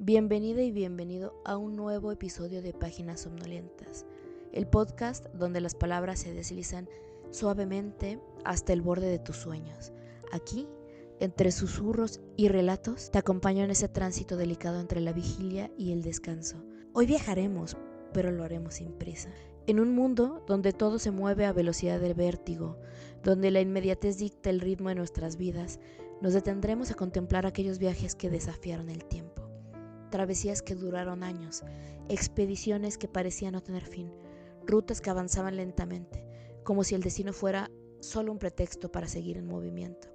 Bienvenida y bienvenido a un nuevo episodio de Páginas Somnolentas, el podcast donde las palabras se deslizan suavemente hasta el borde de tus sueños. Aquí, entre susurros y relatos, te acompaño en ese tránsito delicado entre la vigilia y el descanso. Hoy viajaremos, pero lo haremos sin prisa. En un mundo donde todo se mueve a velocidad del vértigo, donde la inmediatez dicta el ritmo de nuestras vidas, nos detendremos a contemplar aquellos viajes que desafiaron el tiempo. Travesías que duraron años, expediciones que parecían no tener fin, rutas que avanzaban lentamente, como si el destino fuera solo un pretexto para seguir en movimiento.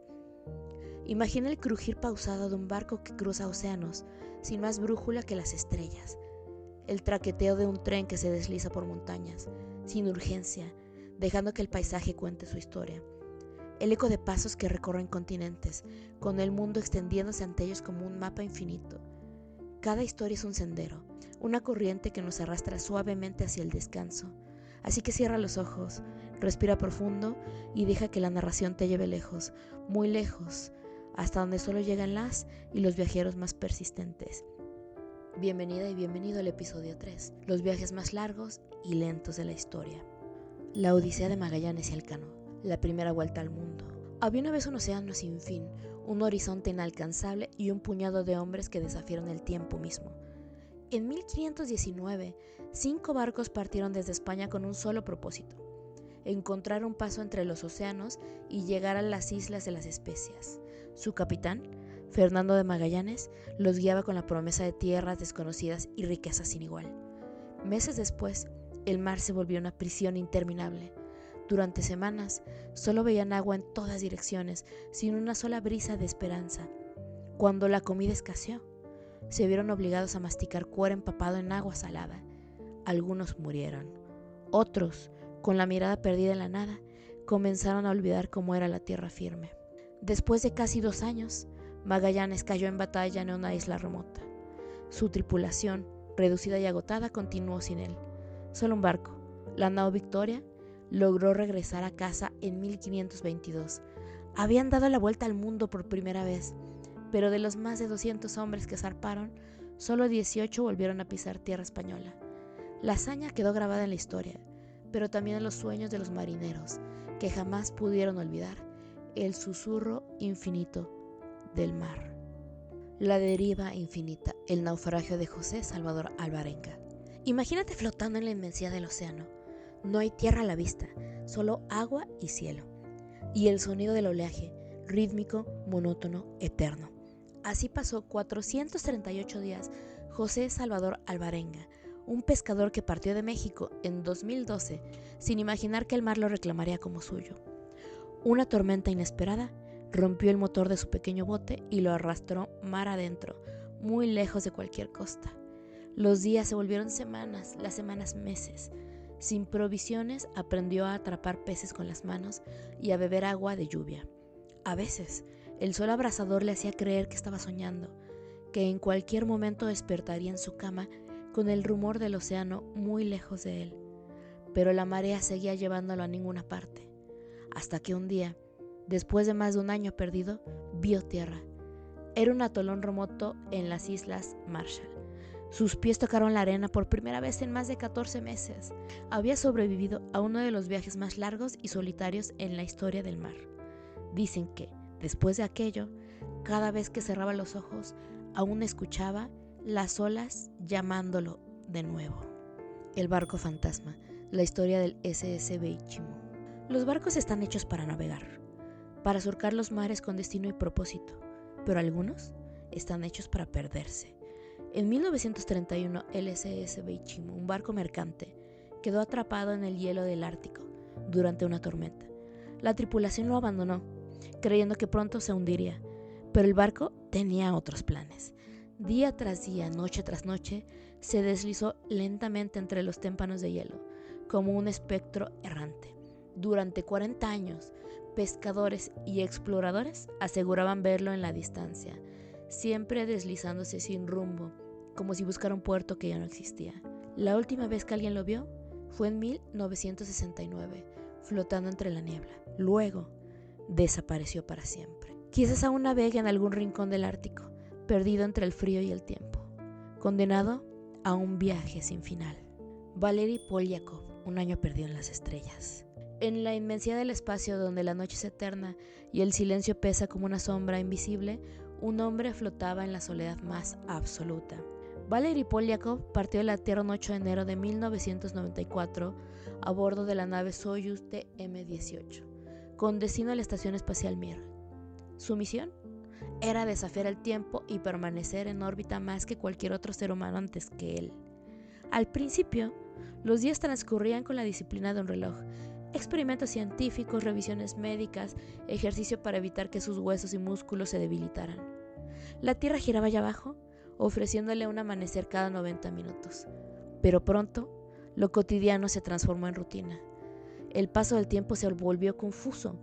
Imagina el crujir pausado de un barco que cruza océanos, sin más brújula que las estrellas, el traqueteo de un tren que se desliza por montañas, sin urgencia, dejando que el paisaje cuente su historia, el eco de pasos que recorren continentes, con el mundo extendiéndose ante ellos como un mapa infinito. Cada historia es un sendero, una corriente que nos arrastra suavemente hacia el descanso. Así que cierra los ojos, respira profundo y deja que la narración te lleve lejos, muy lejos, hasta donde solo llegan las y los viajeros más persistentes. Bienvenida y bienvenido al episodio 3, los viajes más largos y lentos de la historia. La Odisea de Magallanes y Elcano, la primera vuelta al mundo. Había una vez un océano sin fin, un horizonte inalcanzable y un puñado de hombres que desafiaron el tiempo mismo. En 1519, 5 barcos partieron desde España con un solo propósito: encontrar un paso entre los océanos y llegar a las Islas de las Especias. Su capitán, Fernando de Magallanes, los guiaba con la promesa de tierras desconocidas y riquezas sin igual. Meses después, el mar se volvió una prisión interminable. Durante semanas, solo veían agua en todas direcciones, sin una sola brisa de esperanza. Cuando la comida escaseó, se vieron obligados a masticar cuero empapado en agua salada. Algunos murieron. Otros, con la mirada perdida en la nada, comenzaron a olvidar cómo era la tierra firme. Después de casi 2 años, Magallanes cayó en batalla en una isla remota. Su tripulación, reducida y agotada, continuó sin él. Solo un barco, la nao Victoria, logró regresar a casa en 1522. Habían dado la vuelta al mundo por primera vez, pero de los más de 200 hombres que zarparon, solo 18 volvieron a pisar tierra española. La hazaña quedó grabada en la historia, pero también en los sueños de los marineros, que jamás pudieron olvidar el susurro infinito del mar. La deriva infinita, el naufragio de José Salvador Alvarenga. Imagínate flotando en la inmensidad del océano. No hay tierra a la vista, solo agua y cielo. Y el sonido del oleaje, rítmico, monótono, eterno. Así pasó 438 días José Salvador Alvarenga, un pescador que partió de México en 2012 sin imaginar que el mar lo reclamaría como suyo. Una tormenta inesperada rompió el motor de su pequeño bote y lo arrastró mar adentro, muy lejos de cualquier costa. Los días se volvieron semanas, las semanas meses. Sin provisiones, aprendió a atrapar peces con las manos y a beber agua de lluvia. A veces, el sol abrasador le hacía creer que estaba soñando, que en cualquier momento despertaría en su cama con el rumor del océano muy lejos de él. Pero la marea seguía llevándolo a ninguna parte, hasta que un día, después de más de un año perdido, vio tierra. Era un atolón remoto en las Islas Marshall. Sus pies tocaron la arena por primera vez en más de 14 meses. Había sobrevivido a uno de los viajes más largos y solitarios en la historia del mar. Dicen que, después de aquello, cada vez que cerraba los ojos, aún escuchaba las olas llamándolo de nuevo. El barco fantasma, la historia del SS Beichimo. Los barcos están hechos para navegar, para surcar los mares con destino y propósito, pero algunos están hechos para perderse. En 1931, el SS Beichimo, un barco mercante, quedó atrapado en el hielo del Ártico durante una tormenta. La tripulación lo abandonó, creyendo que pronto se hundiría, pero el barco tenía otros planes. Día tras día, noche tras noche, se deslizó lentamente entre los témpanos de hielo, como un espectro errante. Durante 40 años, pescadores y exploradores aseguraban verlo en la distancia, siempre deslizándose sin rumbo, como si buscara un puerto que ya no existía. La última vez que alguien lo vio fue en 1969, flotando entre la niebla. Luego, desapareció para siempre. Quizás aún navegue en algún rincón del Ártico, perdido entre el frío y el tiempo. condenado a un viaje sin final. Valery Polyakov, un año perdido en las estrellas. En la inmensidad del espacio donde la noche es eterna y el silencio pesa como una sombra invisible, un hombre flotaba en la soledad más absoluta. Valery Polyakov partió de la Tierra un 8 de enero de 1994 a bordo de la nave Soyuz TM-18, con destino a la Estación Espacial Mir. Su misión era desafiar el tiempo y permanecer en órbita más que cualquier otro ser humano antes que él. Al principio, los días transcurrían con la disciplina de un reloj. Experimentos científicos, revisiones médicas, ejercicio para evitar que sus huesos y músculos se debilitaran. La Tierra giraba allá abajo, ofreciéndole un amanecer cada 90 minutos. Pero pronto, lo cotidiano se transformó en rutina. El paso del tiempo se volvió confuso.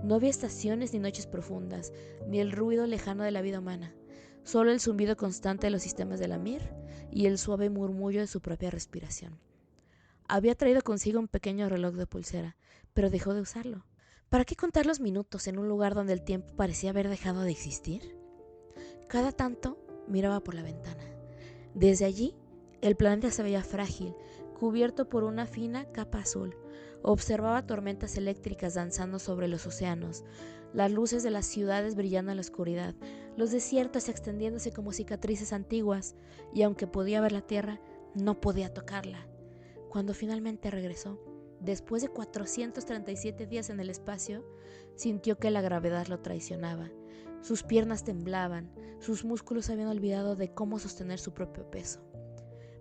No había estaciones ni noches profundas, ni el ruido lejano de la vida humana. Solo el zumbido constante de los sistemas de la Mir y el suave murmullo de su propia respiración. Había traído consigo un pequeño reloj de pulsera, pero dejó de usarlo. ¿Para qué contar los minutos en un lugar donde el tiempo parecía haber dejado de existir? Cada tanto miraba por la ventana. Desde allí, el planeta se veía frágil, cubierto por una fina capa azul. Observaba tormentas eléctricas danzando sobre los océanos, las luces de las ciudades brillando en la oscuridad, los desiertos extendiéndose como cicatrices antiguas, y aunque podía ver la Tierra, no podía tocarla. Cuando finalmente regresó, después de 437 días en el espacio, sintió que la gravedad lo traicionaba. Sus piernas temblaban, sus músculos habían olvidado de cómo sostener su propio peso.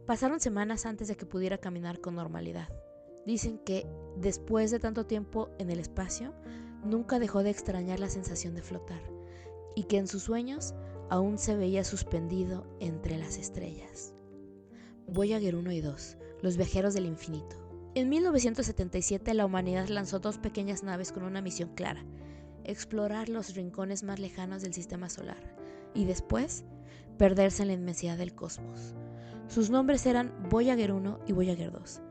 Pasaron semanas antes de que pudiera caminar con normalidad. Dicen que, después de tanto tiempo en el espacio, nunca dejó de extrañar la sensación de flotar, y que en sus sueños aún se veía suspendido entre las estrellas. Voyager 1 y 2. Los viajeros del infinito. En 1977 la humanidad lanzó 2 pequeñas naves con una misión clara: explorar los rincones más lejanos del sistema solar y después perderse en la inmensidad del cosmos. Sus nombres eran Voyager 1 y Voyager 2.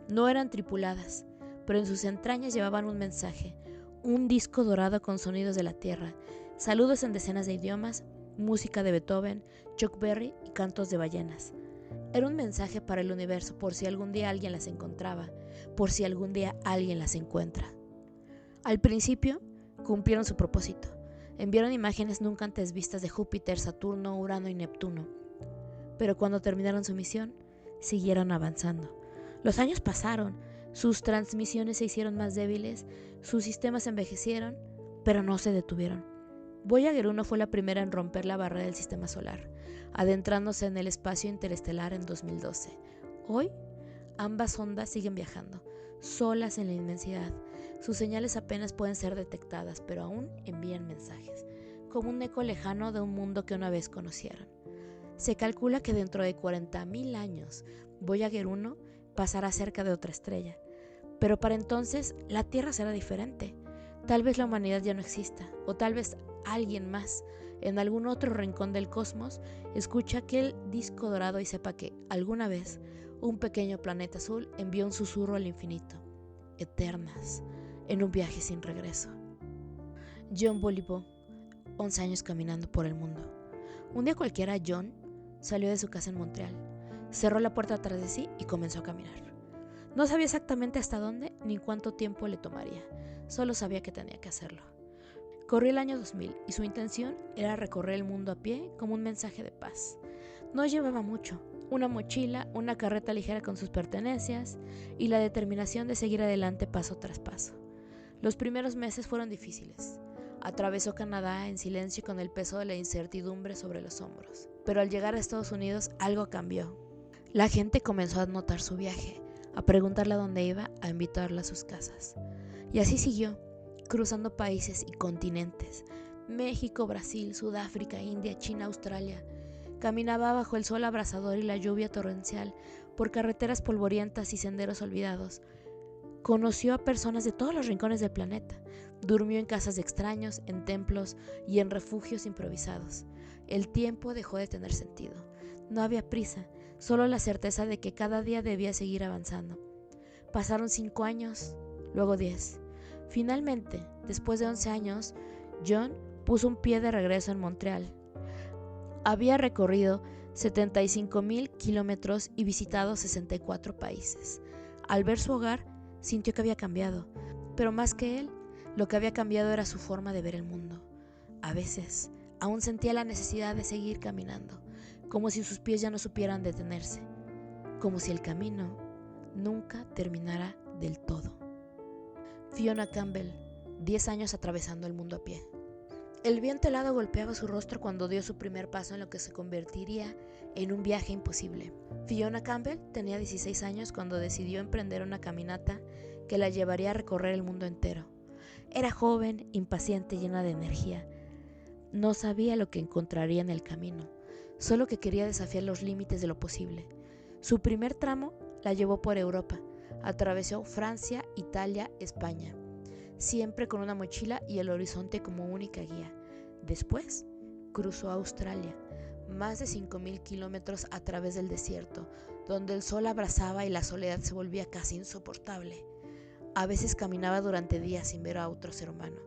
No eran tripuladas, pero en sus entrañas llevaban un mensaje, un disco dorado con sonidos de la Tierra, saludos en decenas de idiomas, música de Beethoven, Chuck Berry y cantos de ballenas. Era un mensaje para el universo por si algún día alguien las encontraba, por si algún día alguien las encuentra. Al principio, cumplieron su propósito. Enviaron imágenes nunca antes vistas de Júpiter, Saturno, Urano y Neptuno. Pero cuando terminaron su misión, siguieron avanzando. Los años pasaron, sus transmisiones se hicieron más débiles, sus sistemas envejecieron, pero no se detuvieron. Voyager 1 fue la primera en romper la barrera del sistema solar, adentrándose en el espacio interestelar en 2012. Hoy, ambas sondas siguen viajando, solas en la inmensidad. Sus señales apenas pueden ser detectadas, pero aún envían mensajes, como un eco lejano de un mundo que una vez conocieron. Se calcula que dentro de 40.000 años, Voyager 1 pasará cerca de otra estrella, pero para entonces la Tierra será diferente. Tal vez la humanidad ya no exista, o tal vez alguien más, en algún otro rincón del cosmos, escucha aquel disco dorado y sepa que, alguna vez, un pequeño planeta azul envió un susurro al infinito. Eternas, en un viaje sin regreso. John Boliveau, 11 años caminando por el mundo. Un día cualquiera, John salió de su casa en Montreal, cerró la puerta tras de sí y comenzó a caminar. No sabía exactamente hasta dónde ni cuánto tiempo le tomaría, solo sabía que tenía que hacerlo. Corrió el año 2000 y su intención era recorrer el mundo a pie como un mensaje de paz. No llevaba mucho: una mochila, una carreta ligera con sus pertenencias y la determinación de seguir adelante paso tras paso. Los primeros meses fueron difíciles. Atravesó Canadá en silencio y con el peso de la incertidumbre sobre los hombros. Pero al llegar a Estados Unidos algo cambió. La gente comenzó a notar su viaje, a preguntarle a dónde iba, a invitarla a sus casas. Y así siguió, cruzando países y continentes: México, Brasil, Sudáfrica, India, China, Australia. Caminaba bajo el sol abrasador y la lluvia torrencial, por carreteras polvorientas y senderos olvidados. Conoció a personas de todos los rincones del planeta. Durmió en casas de extraños, en templos y en refugios improvisados. El tiempo dejó de tener sentido. No había prisa, solo la certeza de que cada día debía seguir avanzando. Pasaron 5 años, luego 10. Finalmente, después de 11 años, John puso un pie de regreso en Montreal. Había recorrido 75,000 kilómetros y visitado 64 países. Al ver su hogar, sintió que había cambiado, pero más que él, lo que había cambiado era su forma de ver el mundo. A veces, aún sentía la necesidad de seguir caminando, como si sus pies ya no supieran detenerse, como si el camino nunca terminara del todo. Fiona Campbell, 10 años atravesando el mundo a pie. El viento helado golpeaba su rostro cuando dio su primer paso en lo que se convertiría en un viaje imposible. Fiona Campbell tenía 16 años cuando decidió emprender una caminata que la llevaría a recorrer el mundo entero. Era joven, impaciente y llena de energía. No sabía lo que encontraría en el camino, solo que quería desafiar los límites de lo posible. Su primer tramo la llevó por Europa. Atravesó Francia, Italia, España, siempre con una mochila y el horizonte como única guía. Después, cruzó Australia, más de 5,000 kilómetros a través del desierto, donde el sol abrasaba y la soledad se volvía casi insoportable. A veces caminaba durante días sin ver a otro ser humano.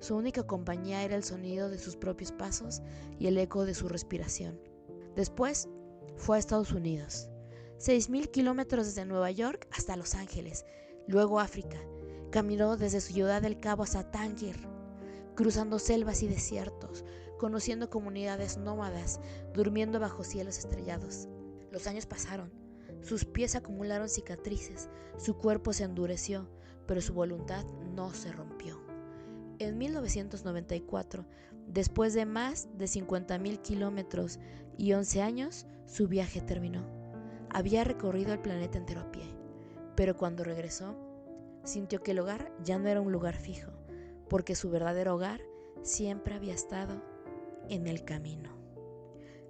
Su única compañía era el sonido de sus propios pasos y el eco de su respiración. Después, fue a Estados Unidos. 6,000 kilómetros desde Nueva York hasta Los Ángeles, luego África. Caminó desde Ciudad del Cabo hasta Tánger, cruzando selvas y desiertos, conociendo comunidades nómadas, durmiendo bajo cielos estrellados. Los años pasaron, sus pies acumularon cicatrices, su cuerpo se endureció, pero su voluntad no se rompió. En 1994, después de más de 50,000 kilómetros y 11 años, su viaje terminó. Había recorrido el planeta entero a pie, pero cuando regresó, sintió que el hogar ya no era un lugar fijo, porque su verdadero hogar siempre había estado en el camino.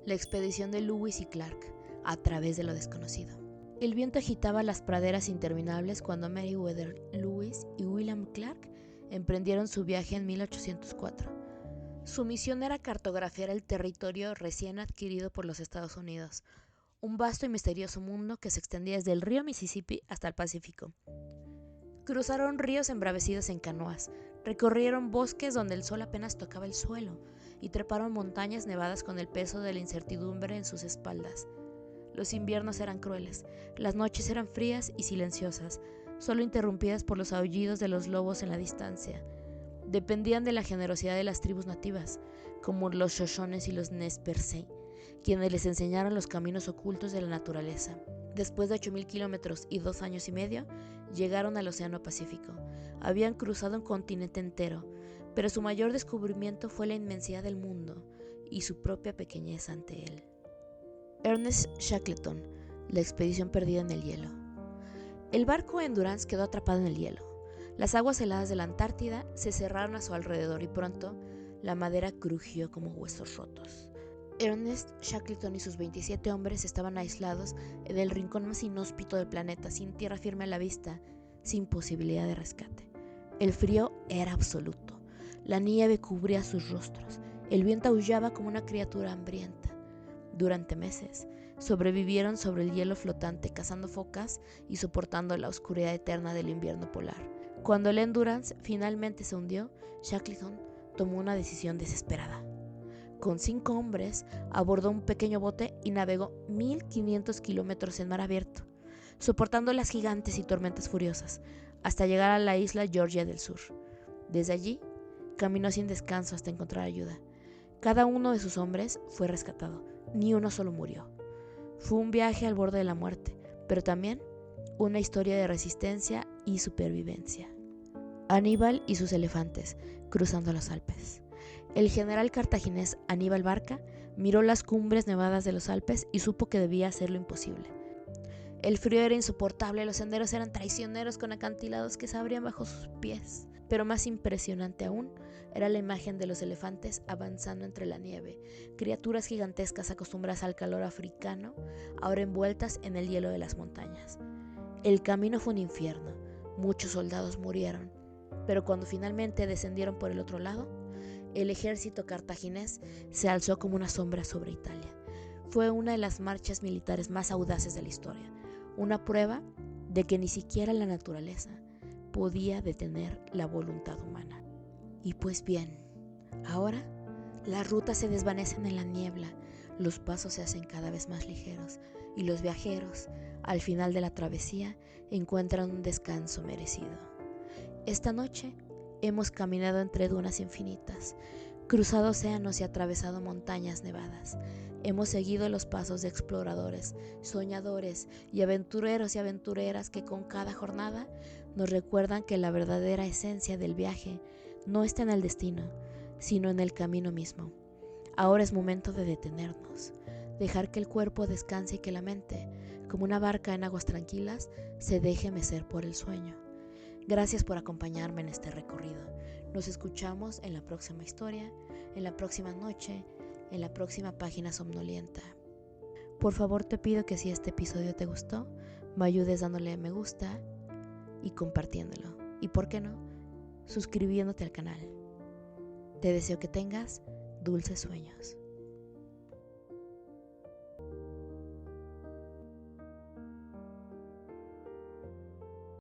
La expedición de Lewis y Clark a través de lo desconocido. El viento agitaba las praderas interminables cuando Meriwether Lewis y William Clark emprendieron su viaje en 1804. Su misión era cartografiar el territorio recién adquirido por los Estados Unidos, un vasto y misterioso mundo que se extendía desde el río Mississippi hasta el Pacífico. Cruzaron ríos embravecidos en canoas, recorrieron bosques donde el sol apenas tocaba el suelo y treparon montañas nevadas con el peso de la incertidumbre en sus espaldas. Los inviernos eran crueles, las noches eran frías y silenciosas, solo interrumpidas por los aullidos de los lobos en la distancia. Dependían de la generosidad de las tribus nativas, como los Shoshones y los Nez Perce, quienes les enseñaron los caminos ocultos de la naturaleza. Después de 8,000 kilómetros y 2 años y medio, llegaron al Océano Pacífico. Habían cruzado un continente entero, pero su mayor descubrimiento fue la inmensidad del mundo y su propia pequeñez ante él. Ernest Shackleton, la expedición perdida en el hielo. El barco Endurance quedó atrapado en el hielo. Las aguas heladas de la Antártida se cerraron a su alrededor y pronto la madera crujió como huesos rotos. Ernest Shackleton y sus 27 hombres estaban aislados en el rincón más inhóspito del planeta, sin tierra firme a la vista, sin posibilidad de rescate. El frío era absoluto. La nieve cubría sus rostros. El viento aullaba como una criatura hambrienta. Durante meses, sobrevivieron sobre el hielo flotante, cazando focas y soportando la oscuridad eterna del invierno polar. Cuando el Endurance finalmente se hundió, Shackleton tomó una decisión desesperada. Con 5 hombres, abordó un pequeño bote y navegó 1,500 kilómetros en mar abierto, soportando las gigantes y tormentas furiosas, hasta llegar a la isla Georgia del Sur. Desde allí, caminó sin descanso hasta encontrar ayuda. Cada uno de sus hombres fue rescatado, ni uno solo murió. Fue un viaje al borde de la muerte, pero también una historia de resistencia y supervivencia. Aníbal y sus elefantes, cruzando los Alpes. El general cartaginés Aníbal Barca miró las cumbres nevadas de los Alpes y supo que debía hacer lo imposible. El frío era insoportable, los senderos eran traicioneros con acantilados que se abrían bajo sus pies. Pero más impresionante aún era la imagen de los elefantes avanzando entre la nieve, criaturas gigantescas acostumbradas al calor africano, ahora envueltas en el hielo de las montañas. El camino fue un infierno, muchos soldados murieron, pero cuando finalmente descendieron por el otro lado, el ejército cartaginés se alzó como una sombra sobre Italia. Fue una de las marchas militares más audaces de la historia, una prueba de que ni siquiera la naturaleza podía detener la voluntad humana. Y pues bien, ahora las rutas se desvanecen en la niebla, los pasos se hacen cada vez más ligeros y los viajeros, al final de la travesía, encuentran un descanso merecido. Esta noche hemos caminado entre dunas infinitas, cruzado océanos y atravesado montañas nevadas. Hemos seguido los pasos de exploradores, soñadores y aventureros y aventureras que con cada jornada nos recuerdan que la verdadera esencia del viaje no está en el destino, sino en el camino mismo. Ahora es momento de detenernos, dejar que el cuerpo descanse y que la mente, como una barca en aguas tranquilas, se deje mecer por el sueño. Gracias por acompañarme en este recorrido. Nos escuchamos en la próxima historia, en la próxima noche, en la próxima página somnolienta. Por favor, te pido que si este episodio te gustó, me ayudes dándole me gusta y compartiéndolo. Y por qué no, suscribiéndote al canal. Te deseo que tengas dulces sueños.